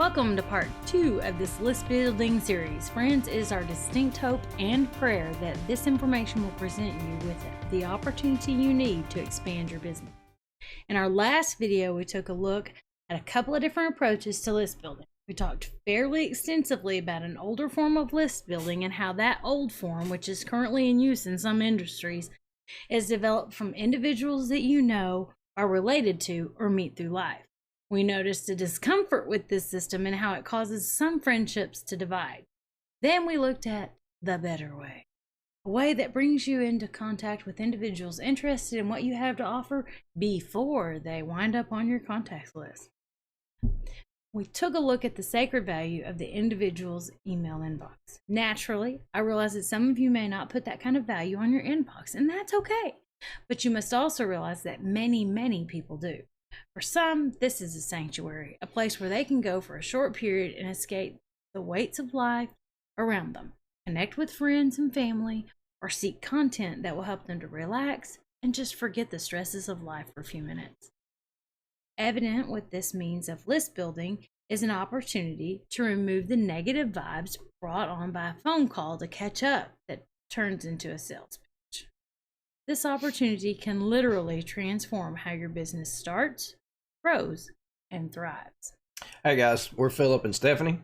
Welcome to part 2 of this list building series. Friends, it is our distinct hope and prayer that this information will present you with the opportunity you need to expand your business. In our last video, we took a look at a couple of different approaches to list building. We talked fairly extensively about an older form of list building and how that old form, which is currently in use in some industries, is developed from individuals that you know, are related to, or meet through life. We noticed the discomfort with this system and how it causes some friendships to divide. Then we looked at the better way, a way that brings you into contact with individuals interested in what you have to offer before they wind up on your contacts list. We took a look at the sacred value of the individual's email inbox. Naturally, I realize that some of you may not put that kind of value on your inbox, and that's okay. But you must also realize that many people do. For some, this is a sanctuary, a place where they can go for a short period and escape the weights of life around them, connect with friends and family, or seek content that will help them to relax and just forget the stresses of life for a few minutes. Evident with this means of list building is an opportunity to remove the negative vibes brought on by a phone call to catch up that turns into a sales pitch. This opportunity can literally transform how your business starts, grows, and thrives. Hey guys, we're Philip and Stephanie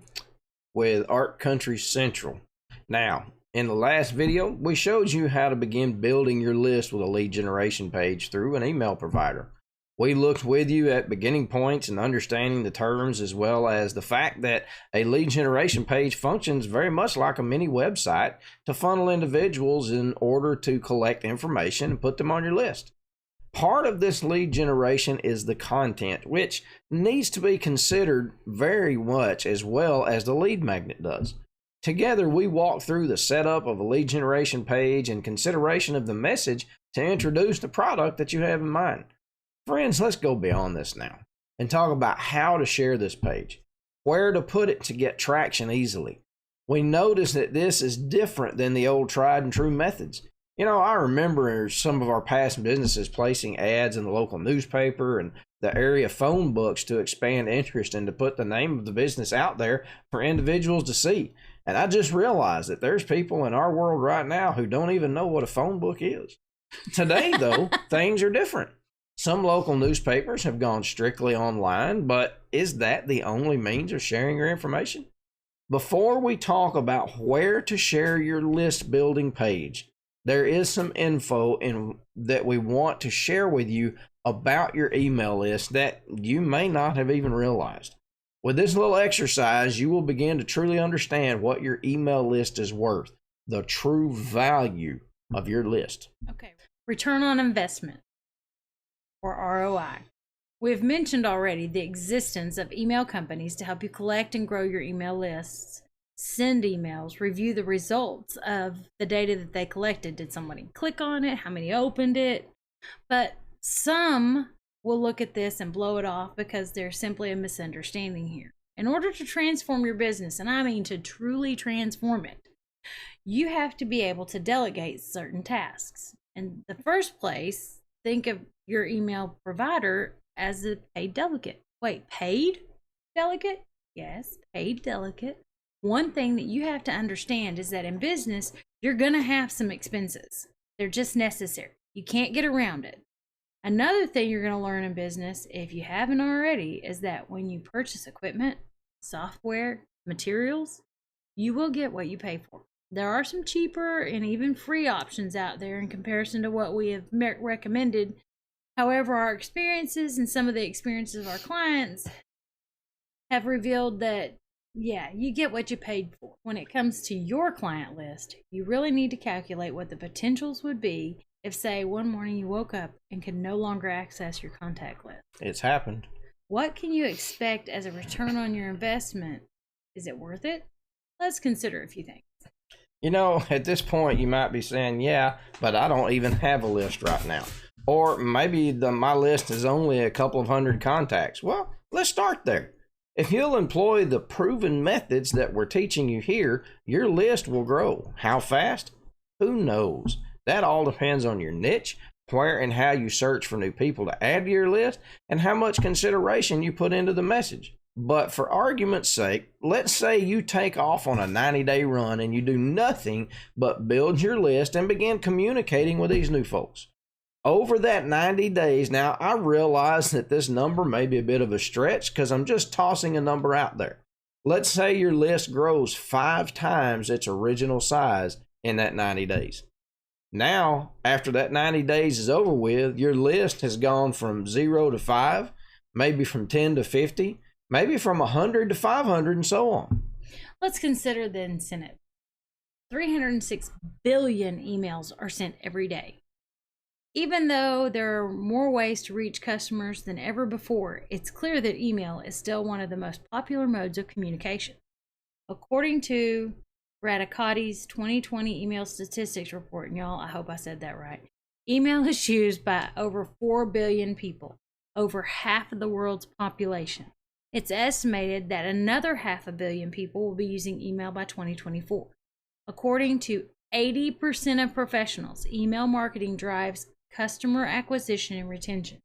with Art Country Central. Now, in the last video, we showed you how to begin building your list with a lead generation page through an email provider. We looked with you at beginning points and understanding the terms, as well as the fact that a lead generation page functions very much like a mini website to funnel individuals in order to collect information and put them on your list. Part of this lead generation is the content, which needs to be considered very much as well as the lead magnet does. Together, we walk through the setup of a lead generation page and consideration of the message to introduce the product that you have in mind. Friends, let's go beyond this now and talk about how to share this page, where to put it to get traction easily. We notice that this is different than the old tried and true methods. You know, I remember some of our past businesses placing ads in the local newspaper and the area phone books to expand interest and to put the name of the business out there for individuals to see. And I just realized that there's people in our world right now who don't even know what a phone book is. Today, though, things are different. Some local newspapers have gone strictly online, but is that the only means of sharing your information? Before we talk about where to share your list building page, there is some info that we want to share with you about your email list that you may not have even realized. With this little exercise, you will begin to truly understand what your email list is worth, the true value of your list. Okay, return on investment, or ROI. We've mentioned already the existence of email companies to help you collect and grow your email lists, send emails, review the results of the data that they collected. Did somebody click on it? How many opened it? But some will look at this and blow it off because there's simply a misunderstanding here. In order to transform your business, and I mean to truly transform it, you have to be able to delegate certain tasks. In the first place, think of your email provider as a paid delegate. Wait, paid delegate? Yes, paid delegate. One thing that you have to understand is that in business, you're going to have some expenses. They're just necessary. You can't get around it. Another thing you're going to learn in business, if you haven't already, is that when you purchase equipment, software, materials, you will get what you pay for. There are some cheaper and even free options out there in comparison to what we have recommended. However, our experiences and some of the experiences of our clients have revealed that, yeah, you get what you paid for. When it comes to your client list, you really need to calculate what the potentials would be if, say, one morning you woke up and could no longer access your contact list. It's happened. What can you expect as a return on your investment? Is it worth it? Let's consider a few things. You know, at this point, you might be saying, yeah, but I don't even have a list right now. Or maybe my list is only a couple of hundred contacts. Well, let's start there. If you'll employ the proven methods that we're teaching you here, your list will grow. How fast? Who knows? That all depends on your niche, where and how you search for new people to add to your list, and how much consideration you put into the message. But for argument's sake, let's say you take off on a 90-day run and you do nothing but build your list and begin communicating with these new folks. Over that 90 days, now I realize that this number may be a bit of a stretch because I'm just tossing a number out there. Let's say your list grows 5 times its original size in that 90 days. Now, after that 90 days is over with, your list has gone from 0 to 5, maybe from 10 to 50, maybe from 100 to 500, and so on. Let's consider the incentive. 306 billion emails are sent every day. Even though there are more ways to reach customers than ever before, it's clear that email is still one of the most popular modes of communication. According to Radicati's 2020 email statistics report, and y'all, I hope I said that right, email is used by over 4 billion people, over half of the world's population. It's estimated that another 500 million people will be using email by 2024. According to 80% of professionals, email marketing drives customer acquisition and retention.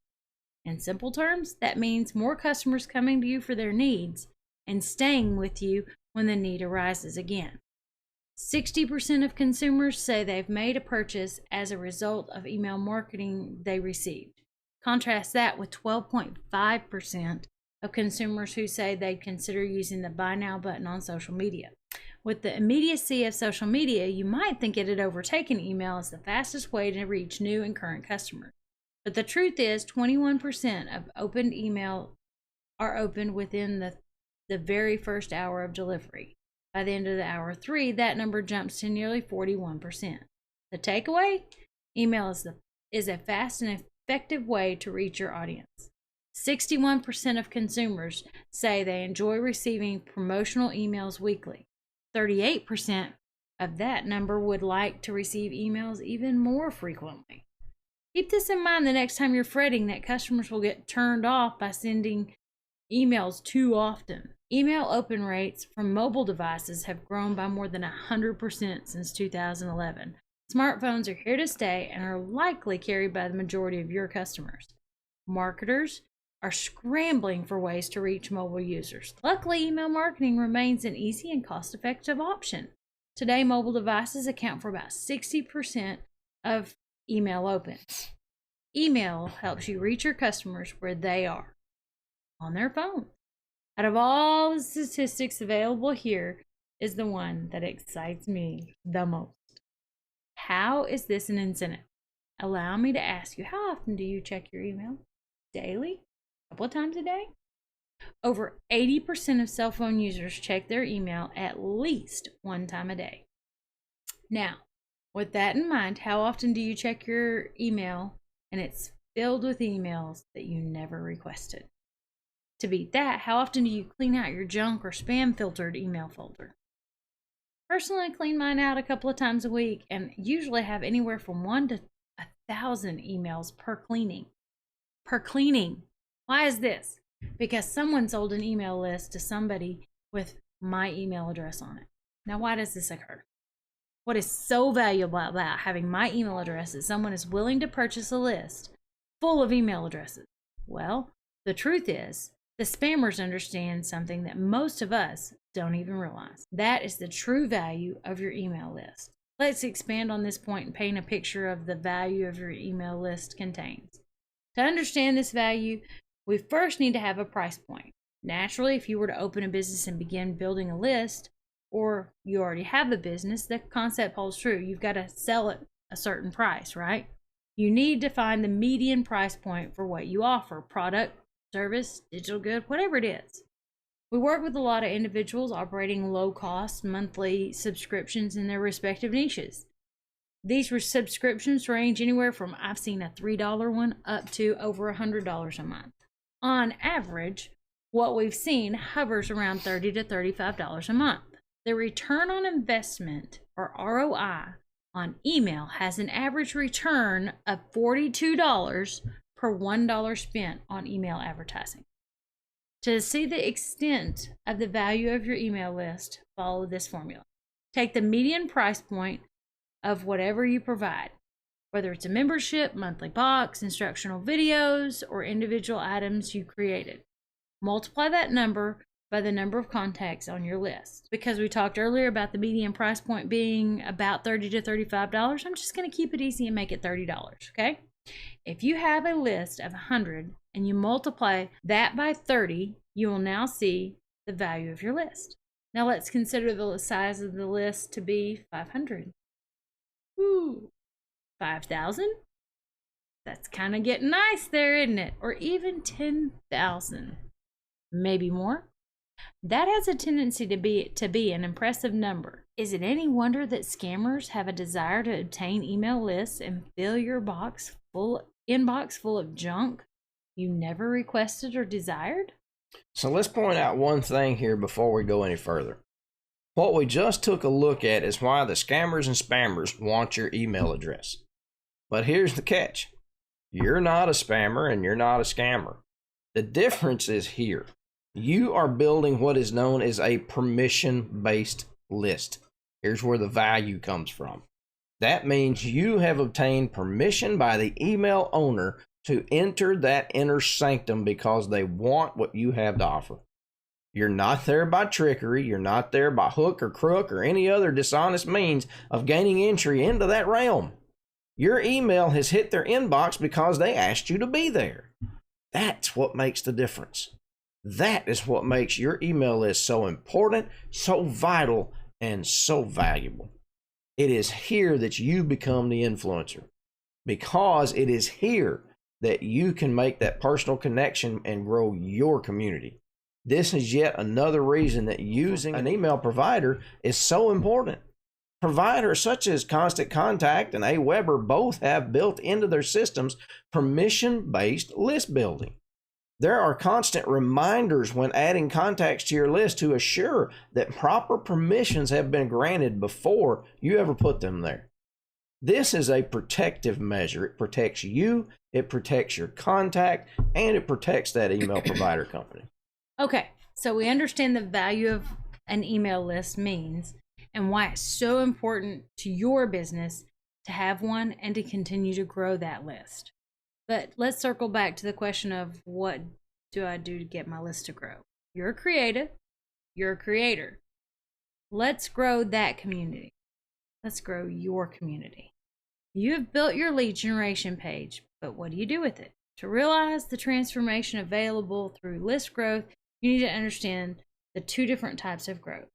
In simple terms, that means more customers coming to you for their needs and staying with you when the need arises again. 60% of consumers say they've made a purchase as a result of email marketing they received. Contrast that with 12.5% of consumers who say they'd consider using the Buy Now button on social media. With the immediacy of social media, you might think it had overtaken email as the fastest way to reach new and current customers. But the truth is, 21% of opened email are opened within the very first hour of delivery. By the end of the hour 3, that number jumps to nearly 41%. The takeaway? Email is a fast and effective way to reach your audience. 61% of consumers say they enjoy receiving promotional emails weekly. 38% of that number would like to receive emails even more frequently. Keep this in mind the next time you're fretting that customers will get turned off by sending emails too often. Email open rates from mobile devices have grown by more than 100% since 2011. Smartphones are here to stay and are likely carried by the majority of your customers. Marketers are scrambling for ways to reach mobile users. Luckily, email marketing remains an easy and cost-effective option. Today, mobile devices account for about 60% of email opens. Email helps you reach your customers where they are, on their phone. Out of all the statistics available here is the one that excites me the most. How is this an incentive? Allow me to ask you, how often do you check your email? Daily? A couple of times a day? Over 80% of cell phone users check their email at least one time a day. Now, with that in mind, how often do you check your email and it's filled with emails that you never requested? To beat that, how often do you clean out your junk or spam filtered email folder? Personally, I clean mine out a couple of times a week and usually have anywhere from 1 to 1,000 emails per cleaning. Per cleaning. Why is this? Because someone sold an email list to somebody with my email address on it. Now, why does this occur? What is so valuable about having my email address that someone is willing to purchase a list full of email addresses? Well, the truth is, the spammers understand something that most of us don't even realize. That is the true value of your email list. Let's expand on this point and paint a picture of the value of your email list contains. To understand this value, we first need to have a price point. Naturally, if you were to open a business and begin building a list, or you already have a business, the concept holds true. You've got to sell at a certain price, right? You need to find the median price point for what you offer, product, service, digital good, whatever it is. We work with a lot of individuals operating low-cost monthly subscriptions in their respective niches. These subscriptions range anywhere from, I've seen a $3 one, up to over $100 a month. On average, what we've seen hovers around $30 to $35 a month. The return on investment, or ROI, on email has an average return of $42 per $1 spent on email advertising. To see the extent of the value of your email list, follow this formula. Take the median price point of whatever you provide, whether it's a membership, monthly box, instructional videos, or individual items you created. Multiply that number by the number of contacts on your list. Because we talked earlier about the median price point being about $30 to $35, I'm just going to keep it easy and make it $30, okay? If you have a list of 100 and you multiply that by 30, you will now see the value of your list. Now let's consider the size of the list to be 500. Ooh, 5,000? That's kind of getting nice there, isn't it? Or even 10,000, maybe more. That has a tendency to be an impressive number. Is it any wonder that scammers have a desire to obtain email lists and fill your inbox full of junk you never requested or desired? So let's point out one thing here before we go any further. What we just took a look at is why the scammers and spammers want your email address. But here's the catch. You're not a spammer and you're not a scammer. The difference is here. You are building what is known as a permission-based list. Here's where the value comes from. That means you have obtained permission by the email owner to enter that inner sanctum because they want what you have to offer. You're not there by trickery. You're not there by hook or crook or any other dishonest means of gaining entry into that realm. Your email has hit their inbox because they asked you to be there. That's what makes the difference. That is what makes your email list so important, so vital, and so valuable. It is here that you become the influencer, because it is here that you can make that personal connection and grow your community. This is yet another reason that using an email provider is so important. Providers such as Constant Contact and Aweber both have built into their systems permission-based list building. There are constant reminders when adding contacts to your list to assure that proper permissions have been granted before you ever put them there. This is a protective measure. It protects you, it protects your contact, and it protects that email provider company. Okay, so we understand the value of an email list means and why it's so important to your business to have one and to continue to grow that list. But let's circle back to the question of what do I do to get my list to grow? You're a creative, you're a creator. Let's grow that community. Let's grow your community. You have built your lead generation page, but what do you do with it? To realize the transformation available through list growth, you need to understand the two different types of growth.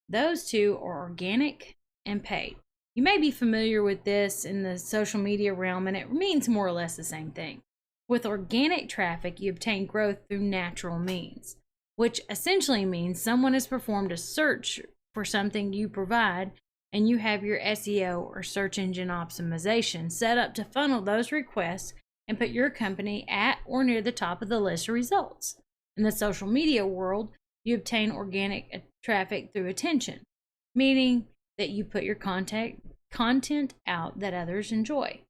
Those two are organic and paid. You may be familiar with this in the social media realm, and it means more or less the same thing. With organic traffic, you obtain growth through natural means, which essentially means someone has performed a search for something you provide, and you have your SEO or search engine optimization set up to funnel those requests and put your company at or near the top of the list of results. In the social media world, you obtain organic traffic through attention, meaning that you put your content out that others enjoy.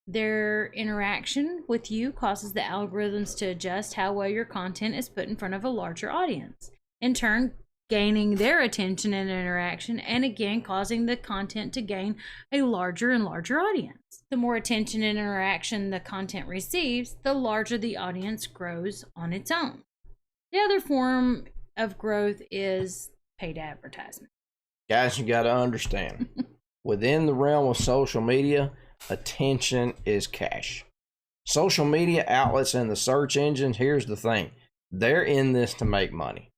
Their interaction with you causes the algorithms to adjust how well your content is put in front of a larger audience, in turn gaining their attention and interaction, and again causing the content to gain a larger and larger audience. The more attention and interaction the content receives, the larger the audience grows on its own. The other form of growth is paid advertisement. Guys, you got to understand, within the realm of social media, attention is cash. Social media outlets and the search engines, here's the thing, they're in this to make money.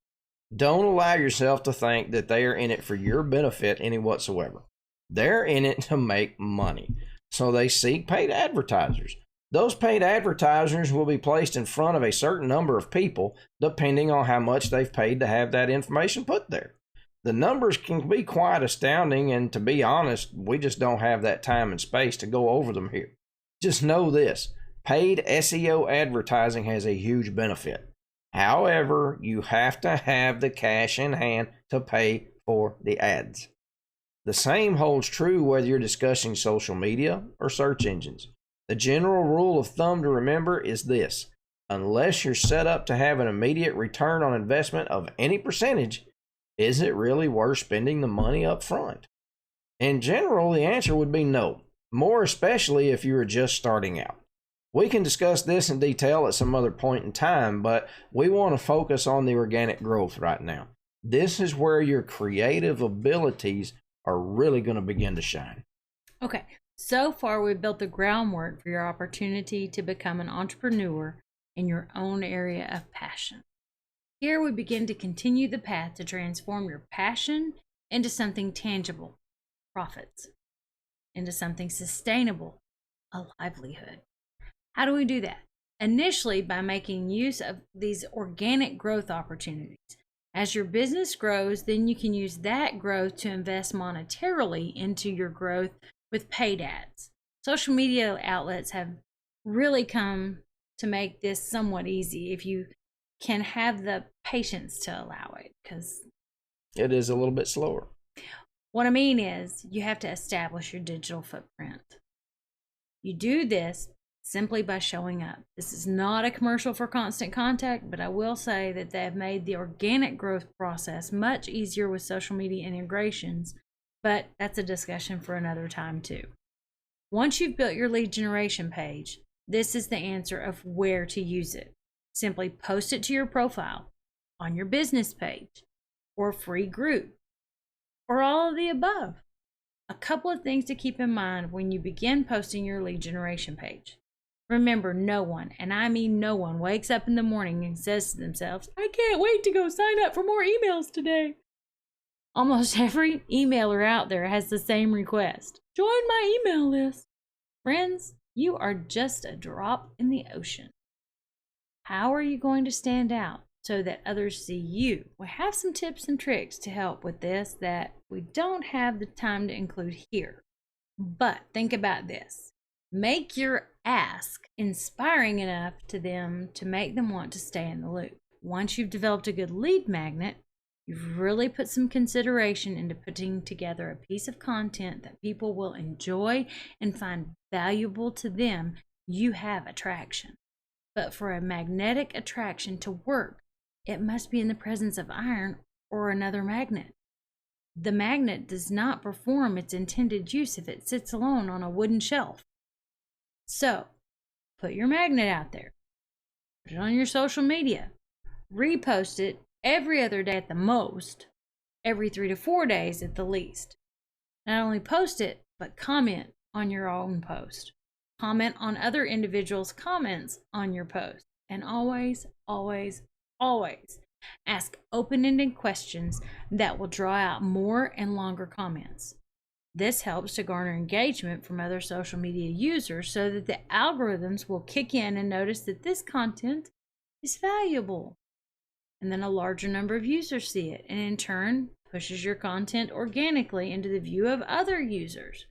Don't allow yourself to think that they are in it for your benefit any whatsoever. They're in it to make money. So they seek paid advertisers. Those paid advertisers will be placed in front of a certain number of people depending on how much they've paid to have that information put there. The numbers can be quite astounding, and to be honest, we just don't have that time and space to go over them here. Just know this, paid SEO advertising has a huge benefit. However, you have to have the cash in hand to pay for the ads. The same holds true whether you're discussing social media or search engines. The general rule of thumb to remember is this: unless you're set up to have an immediate return on investment of any percentage, is it really worth spending the money up front? In general, the answer would be no, more especially if you are just starting out. We can discuss this in detail at some other point in time, but we want to focus on the organic growth right now. This is where your creative abilities are really going to begin to shine. Okay, so far we've built the groundwork for your opportunity to become an entrepreneur in your own area of passion. Here we begin to continue the path to transform your passion into something tangible, profits, into something sustainable, a livelihood. How do we do that? Initially, by making use of these organic growth opportunities. As your business grows, then you can use that growth to invest monetarily into your growth with paid ads. Social media outlets have really come to make this somewhat easy if you can have the patience to allow it, because it is a little bit slower. What I mean is you have to establish your digital footprint. You do this simply by showing up. This is not a commercial for Constant Contact, but I will say that they have made the organic growth process much easier with social media integrations, but that's a discussion for another time too. Once you've built your lead generation page, this is the answer of where to use it. Simply post it to your profile, on your business page, or free group, or all of the above. A couple of things to keep in mind when you begin posting your lead generation page. Remember, no one, and I mean no one, wakes up in the morning and says to themselves, I can't wait to go sign up for more emails today. Almost every emailer out there has the same request. Join my email list. Friends, you are just a drop in the ocean. How are you going to stand out so that others see you? We have some tips and tricks to help with this that we don't have the time to include here. But think about this. Make your ask inspiring enough to them to make them want to stay in the loop. Once you've developed a good lead magnet, you've really put some consideration into putting together a piece of content that people will enjoy and find valuable to them. You have attraction. But for a magnetic attraction to work, it must be in the presence of iron or another magnet. The magnet does not perform its intended use if it sits alone on a wooden shelf. So, put your magnet out there. Put it on your social media. Repost it every other day at the most, every 3 to 4 days at the least. Not only post it, but comment on your own post. Comment on other individuals' comments on your post. And always, always, always ask open-ended questions that will draw out more and longer comments. This helps to garner engagement from other social media users so that the algorithms will kick in and notice that this content is valuable. And then a larger number of users see it, and in turn pushes your content organically into the view of other users.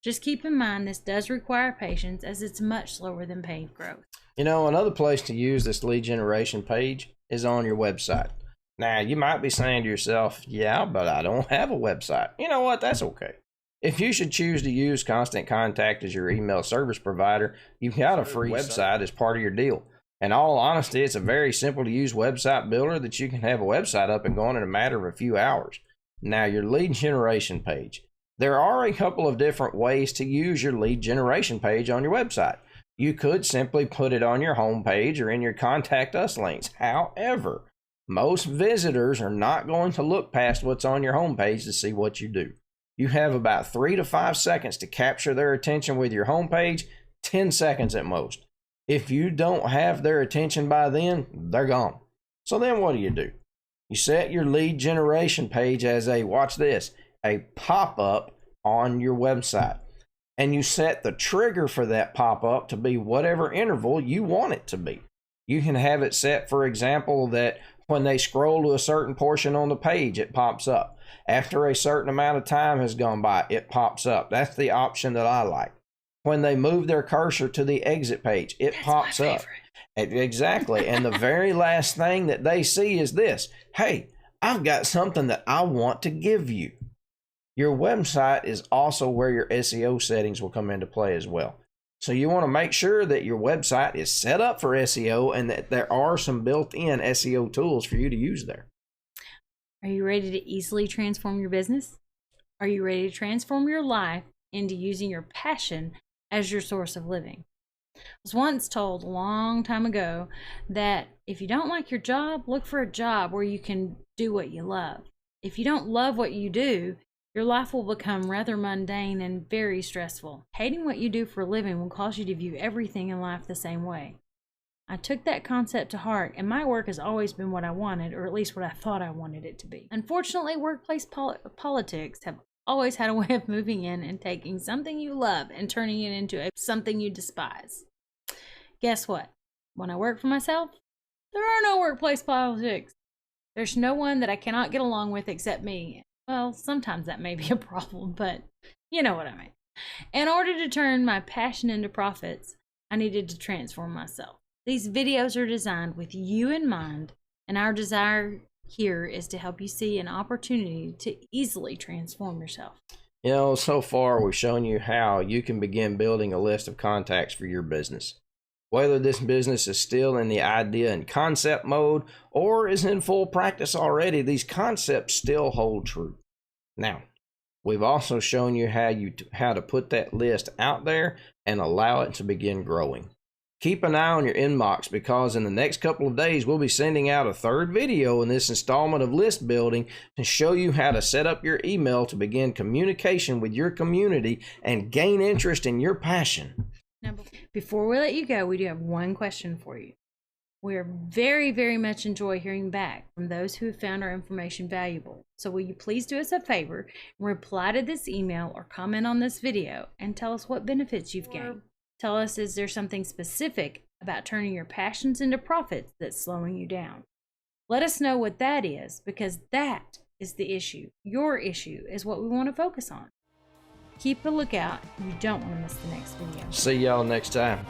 Just keep in mind this does require patience, as it's much slower than paid growth. You know, another place to use this lead generation page is on your website. Now, you might be saying to yourself, yeah, but I don't have a website. You know what? That's okay. If you should choose to use Constant Contact as your email service provider, you've got a free website as part of your deal. In all honesty, it's a very simple to use website builder that you can have a website up and going in a matter of a few hours. Now, your lead generation page. There are a couple of different ways to use your lead generation page on your website. You could simply put it on your home page or in your Contact Us links. However, most visitors are not going to look past what's on your home page to see what you do. You have about 3 to 5 seconds to capture their attention with your home page, 10 seconds at most. If you don't have their attention by then, they're gone. So then what do? You set your lead generation page as a, watch this, a pop-up on your website. And you set the trigger for that pop-up to be whatever interval you want it to be. You can have it set, for example, that when they scroll to a certain portion on the page, it pops up. After a certain amount of time has gone by, it pops up. That's the option that I like. When they move their cursor to the exit page, it pops up. Exactly. And the very last thing that they see is this. Hey, I've got something that I want to give you. Your website is also where your SEO settings will come into play as well. So you want to make sure that your website is set up for SEO and that there are some built-in SEO tools for you to use there. Are you ready to easily transform your business? Are you ready to transform your life into using your passion as your source of living? I was once told a long time ago that if you don't like your job, look for a job where you can do what you love. If you don't love what you do, your life will become rather mundane and very stressful. Hating what you do for a living will cause you to view everything in life the same way. I took that concept to heart, and my work has always been what I wanted, or at least what I thought I wanted it to be. Unfortunately, workplace politics have always had a way of moving in and taking something you love and turning it into something you despise. Guess what? When I work for myself, there are no workplace politics. There's no one that I cannot get along with except me. Well, sometimes that may be a problem, but you know what I mean. In order to turn my passion into profits, I needed to transform myself. These videos are designed with you in mind, and our desire here is to help you see an opportunity to easily transform yourself. You know, so far we've shown you how you can begin building a list of contacts for your business. Whether this business is still in the idea and concept mode or is in full practice already, these concepts still hold true. Now, we've also shown you how to put that list out there and allow it to begin growing. Keep an eye on your inbox, because in the next couple of days we'll be sending out a third video in this installment of list building to show you how to set up your email to begin communication with your community and gain interest in your passion. Now, before we let you go, we do have one question for you. We are very, very much enjoy hearing back from those who have found our information valuable. So will you please do us a favor and reply to this email or comment on this video and tell us what benefits you've gained. Tell us, is there something specific about turning your passions into profits that's slowing you down? Let us know what that is, because that is the issue. Your issue is what we want to focus on. Keep a lookout. You don't want to miss the next video. See y'all next time.